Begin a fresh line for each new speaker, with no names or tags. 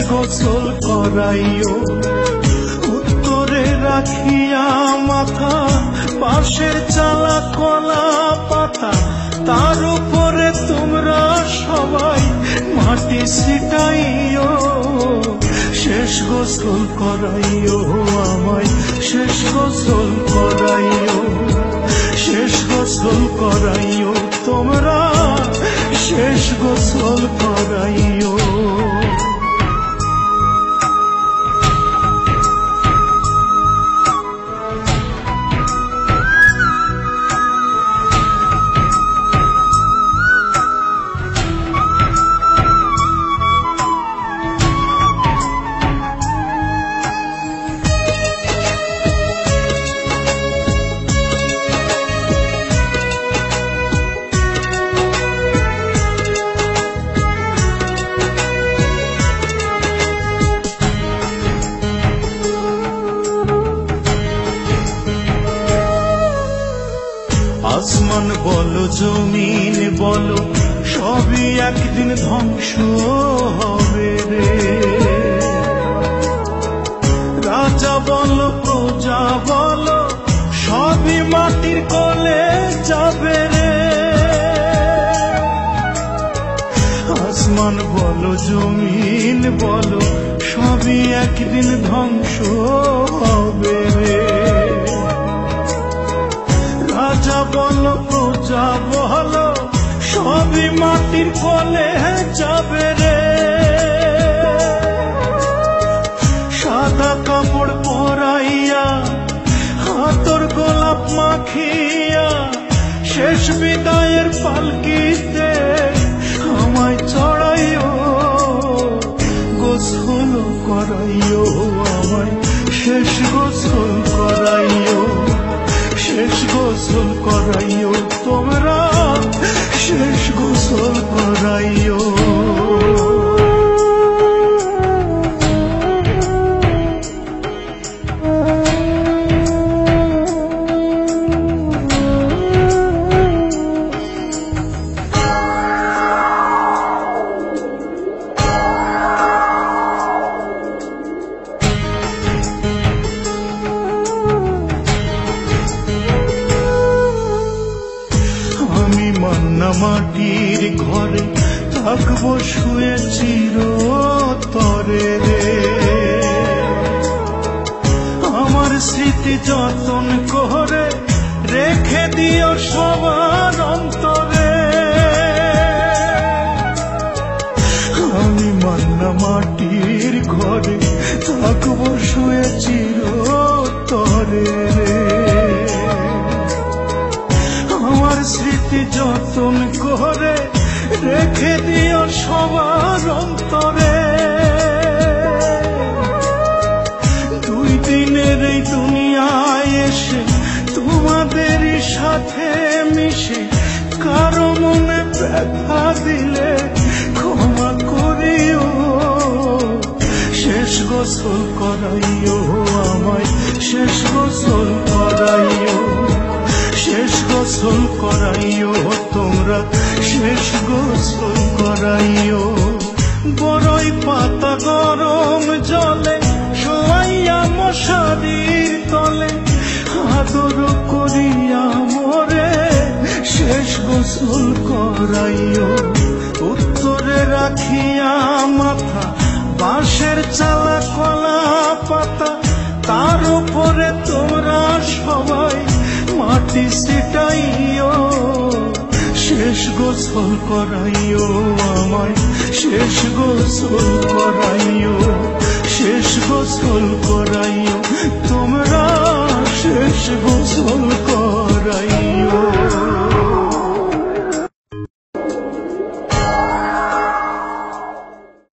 গোসল করাইও। উত্তরে রাখিয়া মাথা বাঁশের চালা কলা পাতা, তার উপরে তোমরা সবাই মাটি ছিটাইও। শেষ গোসল করাইও আমায়, শেষ গোসল করাইও, শেষ গোসল করাইও তোমরা, শেষ গোসল করাইও। আসমান বলো জমিন বলো সবই একদিন ধ্বংস হবে রে। রাজা বলো প্রজা বলো সবই মাটির কোলে যাবে রে। আসমান বলো জমিন বলো সবই একদিন ধ্বংস হবে রে। রাজা বলো প্রজা বলো সবই মাটির কোলে যাবে রে। সাদা কাপড় পরাইয়া হাতর গোলাপ মাখিয়া শেষ বিদায়ের পালকিতে আমায় চড়াইও। গোসল করাইও আমায়, শেষ গোসল করাইও, শেষ গোসল করাইও তোমরা, শেষ গোসল করাইও। মাটির ঘরে থাকবো শুয়ে চিরতরে রে। আমার স্মৃতি যতন করে রেখে দিও সবার অন্তরে। আমি মান্না মাটির ঘরে থাকবো শুয়ে চিরতরে রে। আমার স্মৃতি যতন করে রেখে দিও সবার অন্তরে। দুই দিনের এই দুনিয়ায় এসে তোমাদের সাথে মিশে কারো মনে ব্যথা দিলে ক্ষমা করিও। শেষ গোসল করাইও আমায়, শেষ গোসল করাইও, শেষ গোসল করাইও তোমরা, শেষ গোসল করাইও। বড়ই পাতা গরম জলে শোয়াইয়া মশারির তলে আদর করিয়া মোরে শেষ গোসল করাইও। উত্তরে রাখিয়া মাথা বাঁশের চালা কলা পাতা, তার উপরে তোমরা সবাই মাটি ছিটাইও। শেষ গোসল করাইও আমায়, শেষ গোসল করাইও, শেষ গোসল করাইও তোমরা, শেষ গোসল করাইও।